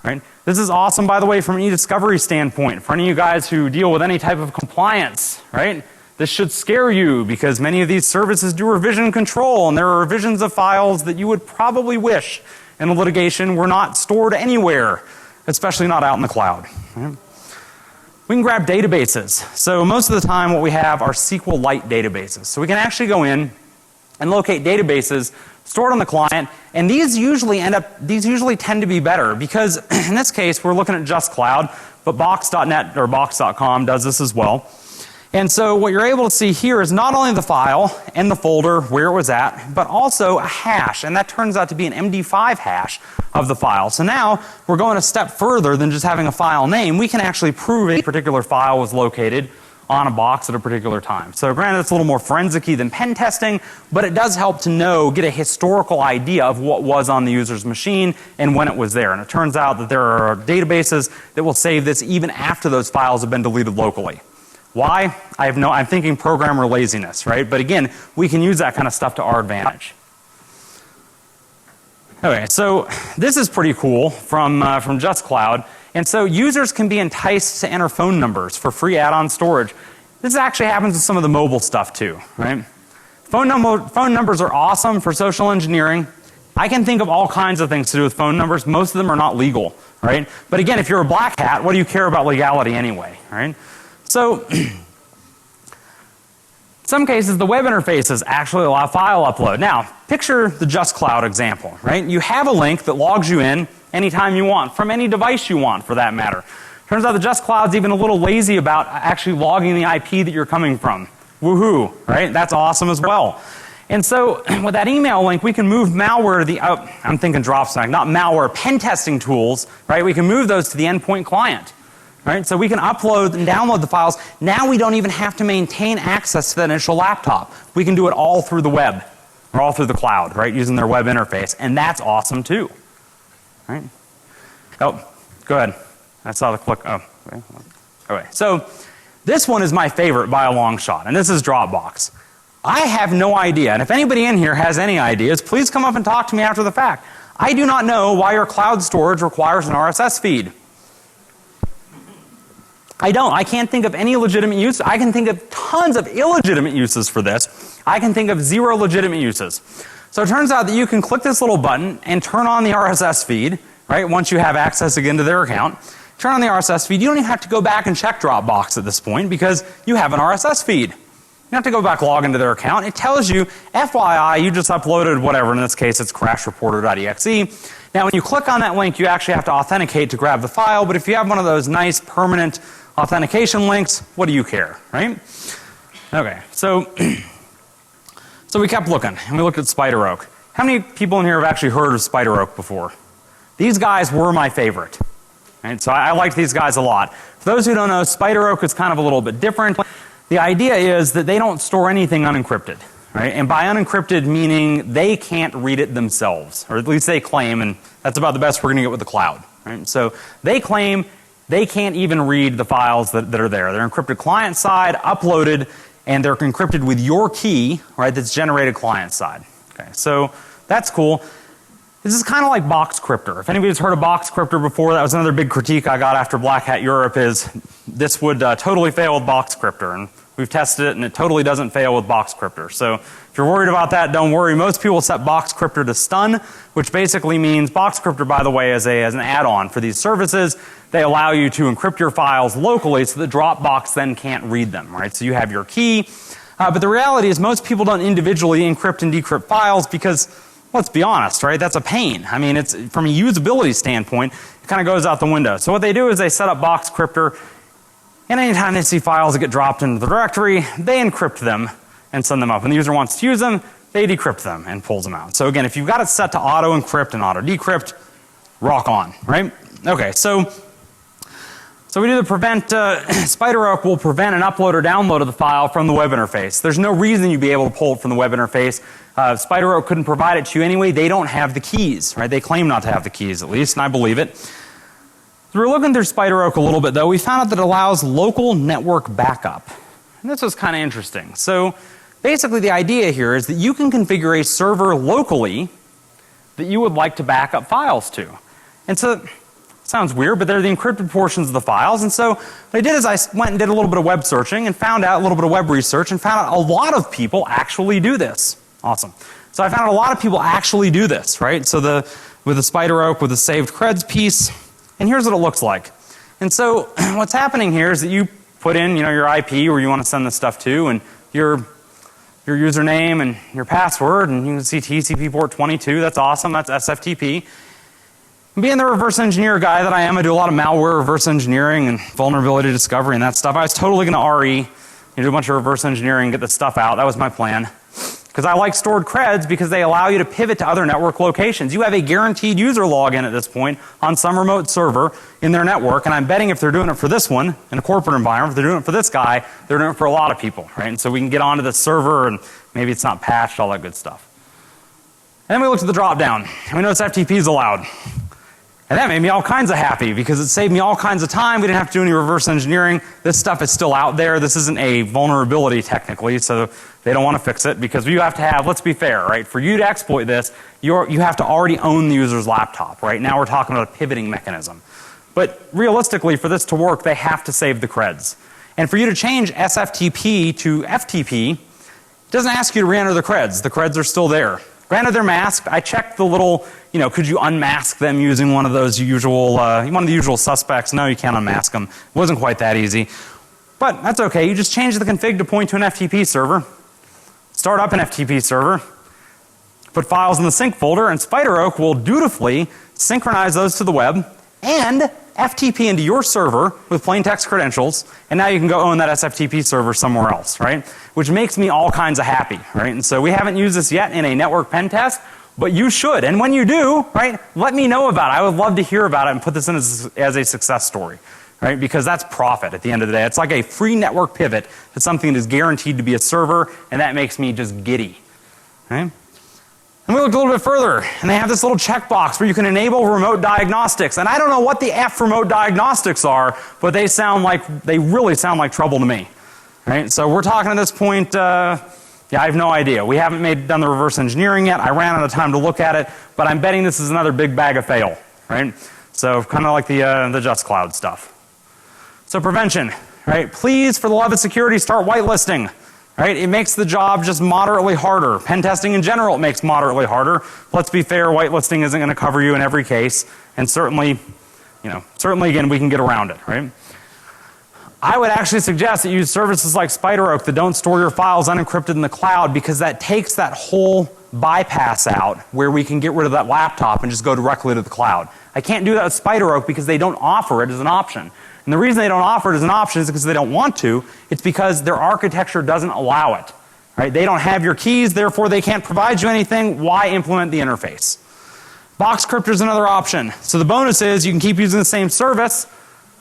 Right? This is awesome, by the way, from an e-discovery standpoint. For any of you guys who deal with any type of compliance, right? This should scare you because many of these services do revision control, and there are revisions of files that you would probably wish in a litigation were not stored anywhere, especially not out in the cloud. Right? We can grab databases. So most of the time what we have are SQLite databases. So we can actually go in and locate databases stored on the client, and these usually tend to be better because in this case we're looking at just cloud, but box.net or box.com does this as well. And so what you're able to see here is not only the file and the folder where it was at, but also a hash, and that turns out to be an MD5 hash of the file. So now we're going a step further than just having a file name. We can actually prove a particular file was located on a box at a particular time. So granted, it's a little more forensic-y than pen testing, but it does help to get a historical idea of what was on the user's machine and when it was there. And it turns out that there are databases that will save this even after those files have been deleted locally. Why? I'm thinking programmer laziness, right? But again, we can use that kind of stuff to our advantage. Okay, so this is pretty cool from Just Cloud. And so users can be enticed to enter phone numbers for free add-on storage. This actually happens with some of the mobile stuff too, right? Phone numbers are awesome for social engineering. I can think of all kinds of things to do with phone numbers. Most of them are not legal, right? But again, if you're a BlackHat, what do you care about legality anyway, right? So in some cases, the web interfaces actually allow file upload. Now, picture the Just Cloud example, right? You have a link that logs you in anytime you want, from any device you want for that matter. Turns out the Just Cloud's even a little lazy about actually logging the IP that you're coming from. Woohoo, right? That's awesome as well. And so with that email link, we can move malware to the, I'm thinking dropstack, not malware, pen testing tools, right? We can move those to the endpoint client. Right? So we can upload and download the files. Now we don't even have to maintain access to that initial laptop. We can do it all through the web or all through the cloud, right? Using their web interface. And that's awesome too. Right? Oh, go ahead. I saw the click. Oh, okay. Okay. So this one is my favorite by a long shot, and this is Dropbox. I have no idea, and if anybody in here has any ideas, please come up and talk to me after the fact. I do not know why your cloud storage requires an RSS feed. I don't. I can't think of any legitimate use. I can think of tons of illegitimate uses for this. I can think of 0 legitimate uses. So it turns out that you can click this little button and turn on the RSS feed, right? Once you have access again to their account. Turn on the RSS feed. You don't even have to go back and check Dropbox at this point because you have an RSS feed. You don't have to go back, log into their account. It tells you, FYI, you just uploaded whatever. In this case, it's crashreporter.exe. Now, when you click on that link, you actually have to authenticate to grab the file. But if you have one of those nice permanent authentication links, what do you care, right? Okay, so we kept looking, and we looked at Spider Oak. How many people in here have actually heard of Spider Oak before? These guys were my favorite. Right? So I liked these guys a lot. For those who don't know, Spider Oak is kind of a little bit different. The idea is that they don't store anything unencrypted, right? And by unencrypted meaning they can't read it themselves, or at least they claim, and that's about the best we're going to get with the cloud, right? So they claim they can't even read the files that are there. They're encrypted client side, uploaded, and they're encrypted with your key, right, that's generated client side. Okay, so that's cool. This is kind of like Boxcryptor. If anybody's heard of Boxcryptor before, that was another big critique I got after BlackHat Europe is this would totally fail with Boxcryptor. And we've tested it and it totally doesn't fail with Boxcryptor. So if you're worried about that, don't worry. Most people set Boxcryptor to stun, which basically means Boxcryptor, by the way, as an add-on for these services. They allow you to encrypt your files locally so that Dropbox then can't read them, right? So you have your key. But the reality is most people don't individually encrypt and decrypt files because, let's be honest, right? That's a pain. I mean, it's from a usability standpoint, it kind of goes out the window. So what they do is they set up Boxcryptor, and anytime they see files that get dropped into the directory, they encrypt them and send them up. When the user wants to use them, they decrypt them and pulls them out. So again, if you've got it set to auto encrypt and auto decrypt, rock on, right? Okay, so we do the prevent, Spider Oak will prevent an upload or download of the file from the web interface. There's no reason you'd be able to pull it from the web interface. Spider Oak couldn't provide it to you anyway. They don't have the keys, right? They claim not to have the keys at least, and I believe it. So we're looking through Spider Oak a little bit though. We found out that it allows local network backup. And this was kind of interesting. So basically the idea here is that you can configure a server locally that you would like to back up files to. And so sounds weird, but they're the encrypted portions of the files. And so what I did is I went and did a little bit of web searching and found out a little bit of web research and found out a lot of people actually do this. Awesome. So I found out a lot of people actually do this, right? So with the Spider Oak, with the saved creds piece, and here's what it looks like. And so what's happening here is that you put in, your IP where you want to send this stuff to, and your username and your password, and you can see TCP port 22. That's awesome. That's SFTP. Being the reverse engineer guy that I am, I do a lot of malware reverse engineering and vulnerability discovery and that stuff. I was totally going to RE do a bunch of reverse engineering, get this stuff out. That was my plan. Because I like stored creds because they allow you to pivot to other network locations. You have a guaranteed user login at this point on some remote server in their network, and I'm betting if they're doing it for this one in a corporate environment, if they're doing it for this guy, they're doing it for a lot of people, right? And so we can get onto the server and maybe it's not patched, all that good stuff. And then we looked at the drop down and we noticed FTP is allowed. And that made me all kinds of happy because it saved me all kinds of time. We didn't have to do any reverse engineering. This stuff is still out there. This isn't a vulnerability technically, so they don't want to fix it because you have to have, let's be fair, right? For you to exploit this, you have to already own the user's laptop, right? Now we're talking about a pivoting mechanism. But realistically, for this to work, they have to save the creds. And for you to change SFTP to FTP, it doesn't ask you to re-enter the creds. The creds are still there. Granted, they're masked. I checked the little, could you unmask them using one of those usual, one of the usual suspects? No, you can't unmask them. It wasn't quite that easy. But that's okay. You just change the config to point to an FTP server. Start up an FTP server. Put files in the sync folder, and SpiderOak will dutifully synchronize those to the web and FTP into your server with plain text credentials, and now you can go own that SFTP server somewhere else, right? Which makes me all kinds of happy, right? And so we haven't used this yet in a network pen test, but you should. And when you do, right, let me know about it. I would love to hear about it and put this in as a success story, right? Because that's profit at the end of the day. It's like a free network pivot to something that is guaranteed to be a server, and that makes me just giddy, right? And we looked a little bit further, and they have this little checkbox where you can enable remote diagnostics. And I don't know what the F remote diagnostics are, but they really sound like trouble to me. Right? So we're talking at this point, I have no idea. We haven't done the reverse engineering yet. I ran out of time to look at it, but I'm betting this is another big bag of fail. Right? So kind of like the Just Cloud stuff. So prevention, right? Please, for the love of security, start whitelisting. Right? It makes the job just moderately harder. Pen testing in general, it makes moderately harder. Let's be fair, whitelisting isn't going to cover you in every case. And certainly again, we can get around it, right? I would actually suggest that you use services like SpiderOak that don't store your files unencrypted in the cloud because that takes that whole bypass out where we can get rid of that laptop and just go directly to the cloud. I can't do that with SpiderOak because they don't offer it as an option. And the reason they don't offer it as an option is because they don't want to. It's because their architecture doesn't allow it. Right? They don't have your keys, therefore they can't provide you anything. Why implement the interface? Box cryptor is another option. So the bonus is you can keep using the same service,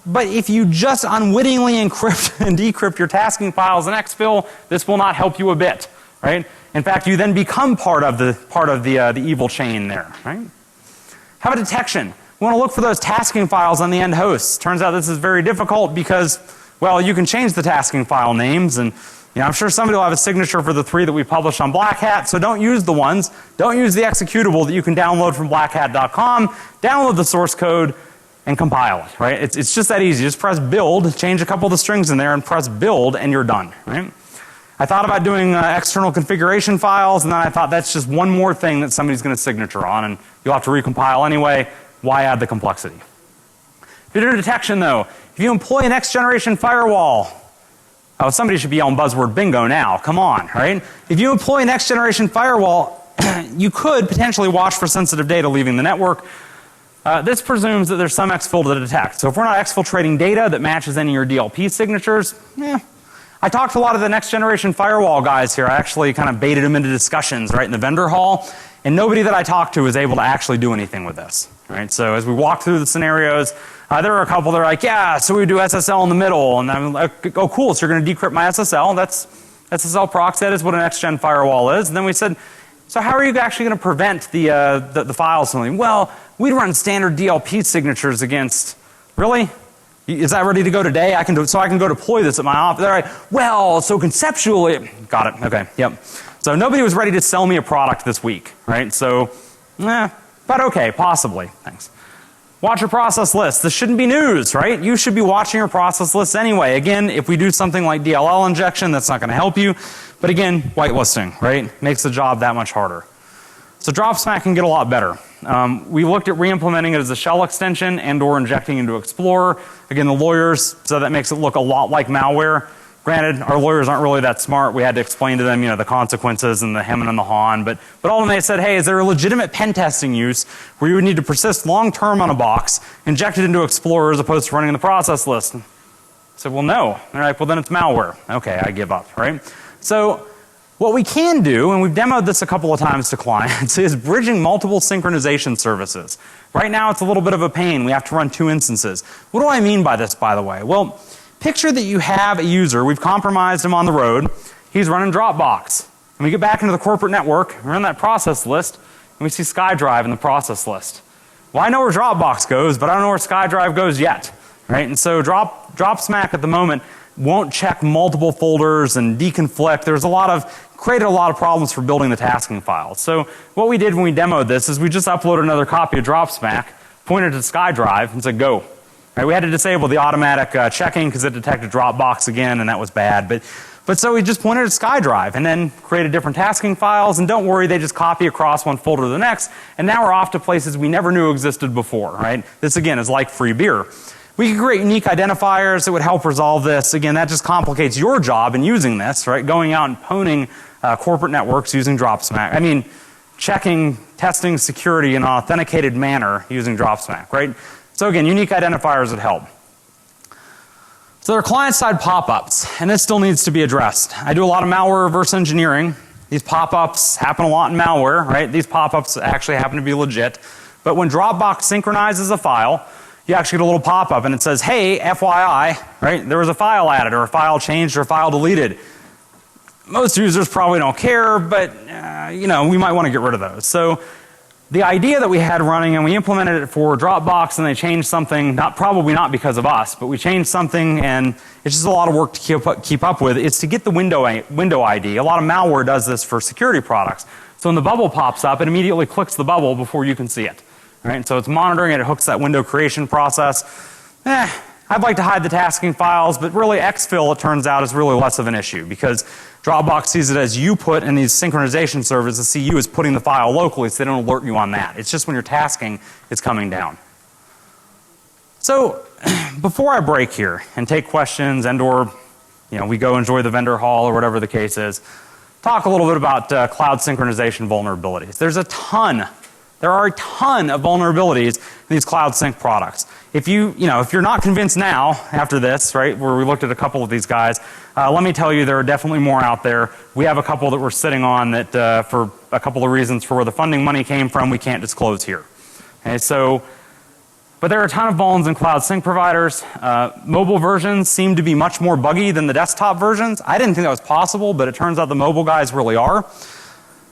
but if you just unwittingly encrypt and decrypt your tasking files in exfil, this will not help you a bit. Right? In fact, you then become part of the evil chain there. Right? How about detection? We want to look for those tasking files on the end hosts. Turns out this is very difficult because, well, you can change the tasking file names, and I'm sure somebody will have a signature for the 3 that we published on BlackHat, so don't use the ones. Don't use the executable that you can download from blackhat.com. Download the source code and compile it, right? It's just that easy. Just press build, change a couple of the strings in there, and press build, and you're done, right? I thought about doing external configuration files, and then I thought that's just one more thing that somebody's going to signature on, and you'll have to recompile anyway. Why add the complexity? If you're doing detection though, if you employ a next generation firewall, somebody should be yelling buzzword bingo now, come on, right? If you employ a next generation firewall, you could potentially watch for sensitive data leaving the network. This presumes that there's some exfil to detect. So if we're not exfiltrating data that matches any of your DLP signatures, I talked to a lot of the next generation firewall guys here. I actually kind of baited them into discussions right in the vendor hall, and nobody that I talked to was able to actually do anything with this. Right? So as we walk through the scenarios, there are a couple that are like, yeah, so we do SSL in the middle, and I'm like, oh cool, so you're going to decrypt my SSL. That's SSL proxy, that is what a next gen firewall is. And then we said, so how are you actually going to prevent the files from leaving? Well, we'd run standard DLP signatures against, really? Is that ready to go today? I can go deploy this at my office. All right. Well, so conceptually, got it. Okay. Yep. So nobody was ready to sell me a product this week, right? So, but okay, possibly. Thanks. Watch your process list. This shouldn't be news, right? You should be watching your process list anyway. Again, if we do something like DLL injection, that's not going to help you. But again, whitelisting, right? Makes the job that much harder. So Dropsmack can get a lot better. We looked at re-implementing it as a shell extension and or injecting into Explorer. Again, the lawyers, so that makes it look a lot like malware. Granted, our lawyers aren't really that smart. We had to explain to them, the consequences and the hem and the haw. But ultimately they said, hey, is there a legitimate pen testing use where you would need to persist long term on a box, inject it into Explorer as opposed to running the process list? So, well, no. They're like, well, then it's malware. Okay, I give up, right? So, what we can do, and we've demoed this a couple of times to clients, is bridging multiple synchronization services. Right now, it's a little bit of a pain. We have to run 2 instances. What do I mean by this, by the way? Well, picture that you have a user. We've compromised him on the road. He's running Dropbox. And we get back into the corporate network, we're in that process list, and we see SkyDrive in the process list. Well, I know where Dropbox goes, but I don't know where SkyDrive goes yet, right? And so Dropsmack at the moment won't check multiple folders and deconflict. Created a lot of problems for building the tasking files. So what we did when we demoed this is we just uploaded another copy of Dropsmack, pointed to SkyDrive, and said go. Right? We had to disable the automatic checking because it detected Dropbox again, and that was bad. But so we just pointed to SkyDrive and then created different tasking files, and don't worry, they just copy across one folder to the next, and now we're off to places we never knew existed before, right? This again is like free beer. We could create unique identifiers that would help resolve this. Again, that just complicates your job in using this, right? Going out and pwning corporate networks using Dropsmack. I mean, checking, testing security in an authenticated manner using Dropsmack, right? So again, unique identifiers would help. So there are client-side pop-ups, and this still needs to be addressed. I do a lot of malware reverse engineering. These pop-ups happen a lot in malware, right? These pop-ups actually happen to be legit. But when Dropbox synchronizes a file, you actually get a little pop-up and it says, hey, FYI, right? There was a file added or a file changed or a file deleted. Most users probably don't care, but you know, we might want to get rid of those. So the idea that we had running, and we implemented it for Dropbox, and they changed something, probably not because of us, but we changed something, and it's just a lot of work to keep up with. It's to get the window ID. A lot of malware does this for security products. So when the bubble pops up, it immediately clicks the bubble before you can see it. Right? So it's monitoring it, it hooks that window creation process. I'd like to hide the tasking files, but really exfil, it turns out, is really less of an issue because Dropbox sees it as you put, and these synchronization services see you as putting the file locally, so they don't alert you on that. It's just when you're tasking, it's coming down. So before I break here and take questions and or we go enjoy the vendor hall or whatever the case is, talk a little bit about cloud synchronization vulnerabilities. There are a ton of vulnerabilities in these cloud sync products. If you're not convinced now after this, right, where we looked at a couple of these guys, let me tell you there are definitely more out there. We have a couple that we're sitting on that for a couple of reasons for where the funding money came from, we can't disclose here. Okay, but there are a ton of vulns in cloud sync providers. Mobile versions seem to be much more buggy than the desktop versions. I didn't think that was possible, but it turns out the mobile guys really are.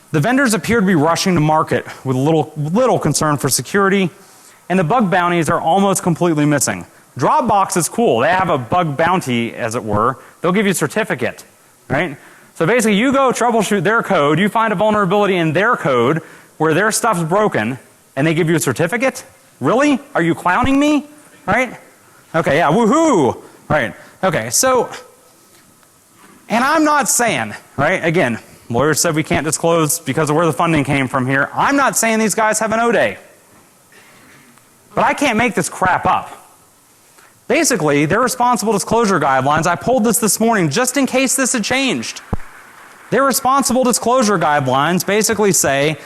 The vendors appear to be rushing to market with little concern for security, and the bug bounties are almost completely missing. Dropbox is cool. They have a bug bounty, as it were. They'll give you a certificate, right? So basically you go troubleshoot their code, you find a vulnerability in their code where their stuff's broken, and they give you a certificate? Really? Are you clowning me? Right? Okay, yeah, woohoo! Right, okay, so, and I'm not saying, right, again, lawyers said we can't disclose because of where the funding came from here. I'm not saying these guys have an O-Day. But I can't make this crap up. Basically, their responsible disclosure guidelines, I pulled this morning just in case this had changed. Their responsible disclosure guidelines basically say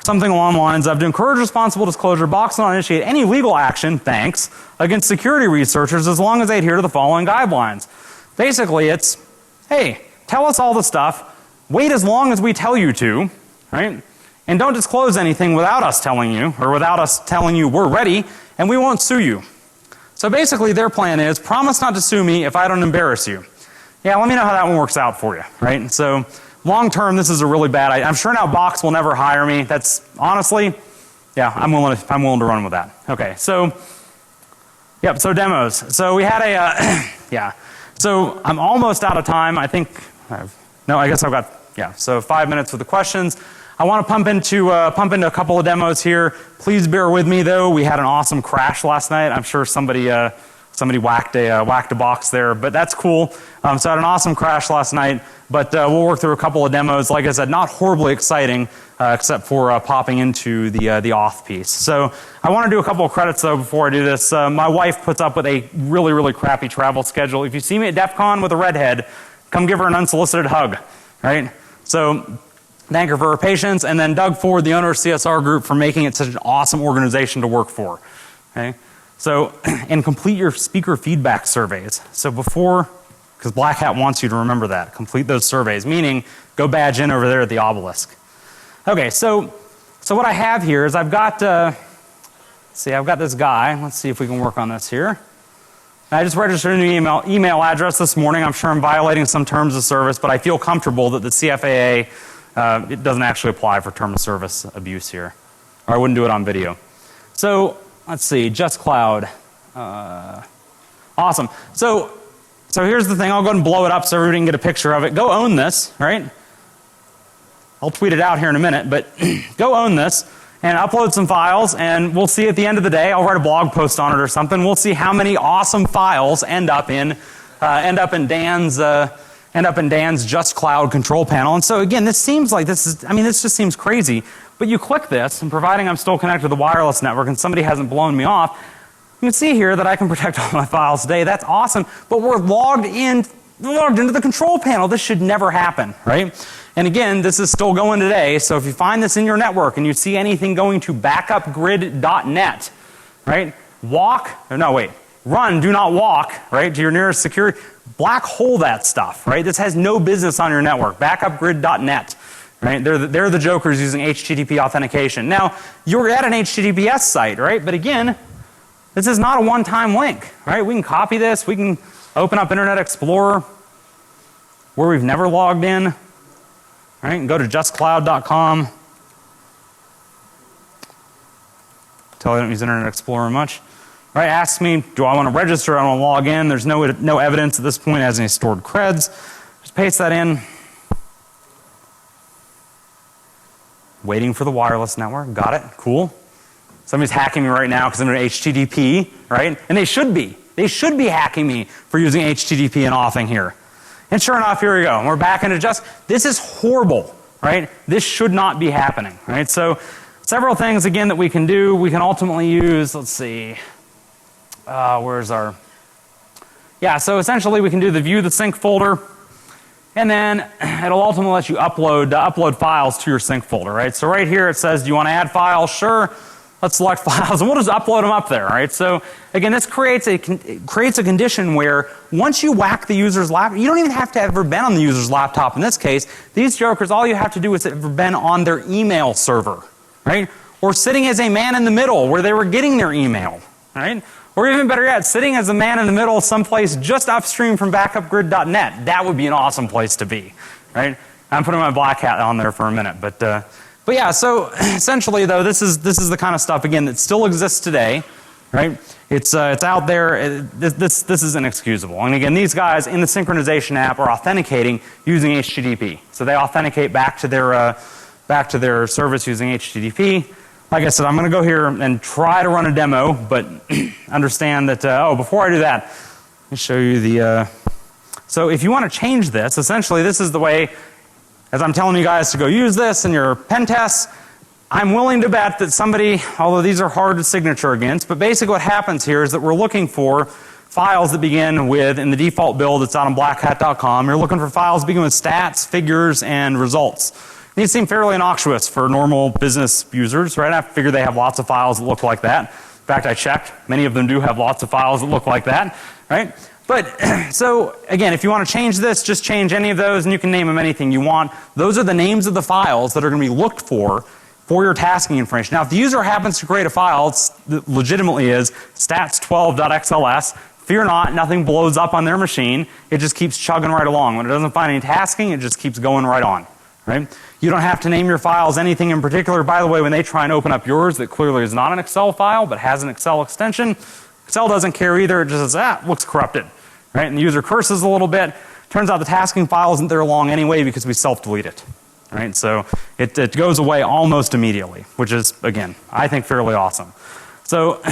something along the lines of to encourage responsible disclosure, Box will not initiate any legal action, thanks, against security researchers as long as they adhere to the following guidelines. Basically, it's, hey, tell us all the stuff. Wait as long as we tell you to, right? And don't disclose anything without us telling you, or without us telling you we're ready, and we won't sue you. So basically their plan is, promise not to sue me if I don't embarrass you. Yeah, let me know how that one works out for you, right? So long term, this is a really bad idea. I'm sure now Box will never hire me. That's honestly, yeah, I'm willing to run with that. Okay, so, yep, so demos. So we had a, yeah. So I'm almost out of time. I think, I guess I've got, yeah, so 5 minutes for the questions. I want to pump into a couple of demos here. Please bear with me though. We had an awesome crash last night. I'm sure somebody whacked a box there, but that's cool. So I had an awesome crash last night, but we'll work through a couple of demos. Like I said, not horribly exciting, except for popping into the auth piece. So I want to do a couple of credits though before I do this. My wife puts up with a really, really crappy travel schedule. If you see me at DEF CON with a redhead, come give her an unsolicited hug, right? So thank her for her patience, and then Doug Ford, the owner of CSR Group, for making it such an awesome organization to work for. Okay? So, and complete your speaker feedback surveys. So before, because BlackHat wants you to remember that, complete those surveys, meaning go badge in over there at the obelisk. Okay, so what I have here is I've got, I've got this guy. Let's see if we can work on this here. I just registered a new email address this morning. I'm sure I'm violating some terms of service, but I feel comfortable that the CFAA, it doesn't actually apply for term of service abuse here. Or I wouldn't do it on video. So let's see, Just Cloud. Awesome. So here's the thing. I'll go ahead and blow it up so everybody can get a picture of it. Go own this, right? I'll tweet it out here in a minute, but go own this and upload some files, and we'll see at the end of the day. I'll write a blog post on it or something. We'll see how many awesome files end up in Dan's Just Cloud control panel. And so again, this seems like this just seems crazy. But you click this, and providing I'm still connected to the wireless network and somebody hasn't blown me off, you can see here that I can protect all my files today. That's awesome. But we're logged into the control panel. This should never happen, right? And again, this is still going today. So if you find this in your network and you see anything going to backupgrid.net, right? Run, do not walk, right, to your nearest security. Black hole that stuff, right? This has no business on your network. Backupgrid.net, right? They're the jokers using HTTP authentication. Now, you're at an HTTPS site, right? But again, this is not a one-time link, right? We can copy this. We can open up Internet Explorer where we've never logged in, right? And go to justcloud.com. Tell you I don't use Internet Explorer much. Right, asks me, do I want to register? I want to log in. There's no evidence at this point it has any stored creds. Just paste that in. Waiting for the wireless network. Got it. Cool. Somebody's hacking me right now because I'm in HTTP, right? And they should be. They should be hacking me for using HTTP and authing here. And sure enough, here we go. We're back into this is horrible, right? This should not be happening, right? So several things, again, that we can do. We can ultimately use, let's see. Where's our, so essentially we can do the view the sync folder, and then it'll ultimately let you upload files to your sync folder, right? So right here it says, do you want to add files? Sure. Let's select files, and we'll just upload them up there, right? So again, this creates a condition where once you whack the user's laptop, you don't even have to have ever been on the user's laptop. In this case, these jokers, all you have to do is have ever been on their email server, right? Or sitting as a man in the middle where they were getting their email, right? Or even better yet, sitting as a man in the middle someplace just upstream from backupgrid.net. That would be an awesome place to be, right? I'm putting my BlackHat on there for a minute, but yeah. So essentially, though, this is the kind of stuff again that still exists today, right? It's out there. This is inexcusable. And again, these guys in the synchronization app are authenticating using HTTP. So they authenticate back to their service using HTTP. Like I said, I'm going to go here and try to run a demo, but understand that, before I do that, let me show you the, so if you want to change this, essentially this is the way, as I'm telling you guys to go use this in your pen tests, I'm willing to bet that somebody, although these are hard to signature against, but basically what happens here is that we're looking for files that begin with, in the default build that's out on blackhat.com, you're looking for files that begin with stats, figures, and results. These seem fairly innocuous for normal business users, right? I figure they have lots of files that look like that. In fact, I checked. Many of them do have lots of files that look like that, right? But so again, if you want to change this, just change any of those and you can name them anything you want. Those are the names of the files that are going to be looked for your tasking information. Now, if the user happens to create a file that legitimately is stats12.xls, fear not, nothing blows up on their machine. It just keeps chugging right along. When it doesn't find any tasking, it just keeps going right on, right? You don't have to name your files anything in particular. By the way, when they try and open up yours that clearly is not an Excel file but has an Excel extension, Excel doesn't care either. It just says, looks corrupted, right? And the user curses a little bit. Turns out the tasking file isn't there long anyway because we self-delete it, right? So it goes away almost immediately, which is, again, I think fairly awesome. So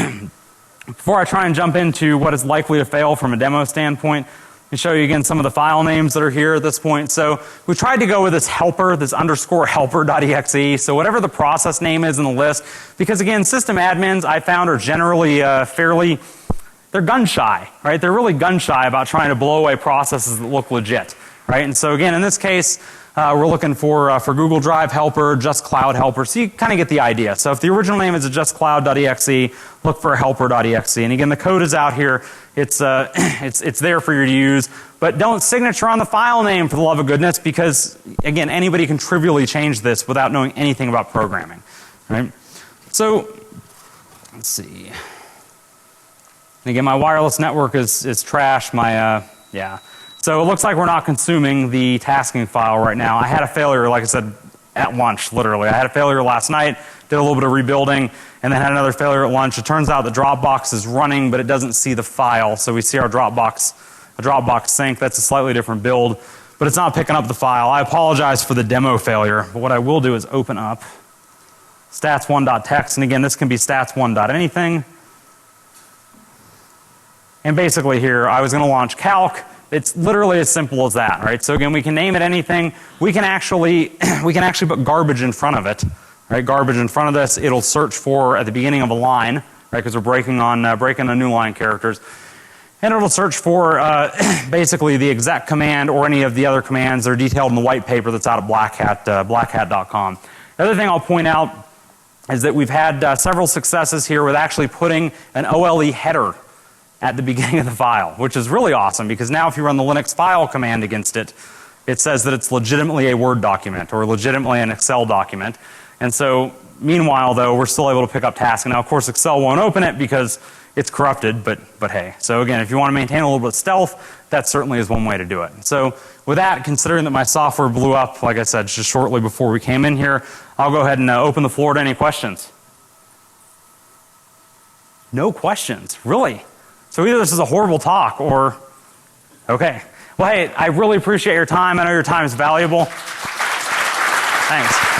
before I try and jump into what is likely to fail from a demo standpoint, and show you again some of the file names that are here at this point. So we tried to go with this helper, this underscore helper.exe. So whatever the process name is in the list, because again, system admins I found are generally they're gun shy, right? They're really gun shy about trying to blow away processes that look legit, right? And so again, in this case, We're looking for Google Drive helper, just cloud helper, so you kind of get the idea. So if the original name is just cloud.exe, look for helper.exe. And again, the code is out here. It's there for you to use, but don't signature on the file name for the love of goodness, because again, anybody can trivially change this without knowing anything about programming, right? So let's see. And again, my wireless network is trash. Yeah. So it looks like we're not consuming the tasking file right now. I had a failure, like I said, at lunch, literally. I had a failure last night, did a little bit of rebuilding, and then had another failure at lunch. It turns out the Dropbox is running, but it doesn't see the file. So we see our Dropbox sync. That's a slightly different build, but it's not picking up the file. I apologize for the demo failure, but what I will do is open up stats1.txt, and again, this can be stats1.anything. And basically here, I was going to launch calc. It's literally as simple as that, right? So again, we can name it anything. We can actually put garbage in front of it, right? Garbage in front of this. It'll search for at the beginning of a line, right? Because we're breaking on new line characters, and it'll search for basically the exec command or any of the other commands that are detailed in the white paper that's out of BlackHat, BlackHat.com. The other thing I'll point out is that we've had several successes here with actually putting an OLE header at the beginning of the file, which is really awesome, because now if you run the Linux file command against it, it says that it's legitimately a Word document or legitimately an Excel document. And so meanwhile, though, we're still able to pick up tasks. Now, of course, Excel won't open it because it's corrupted, but hey. So again, if you want to maintain a little bit of stealth, that certainly is one way to do it. So with that, considering that my software blew up, like I said, just shortly before we came in here, I'll go ahead and open the floor to any questions. No questions, really? So either this is a horrible talk or, okay. Well, hey, I really appreciate your time. I know your time is valuable. Thanks.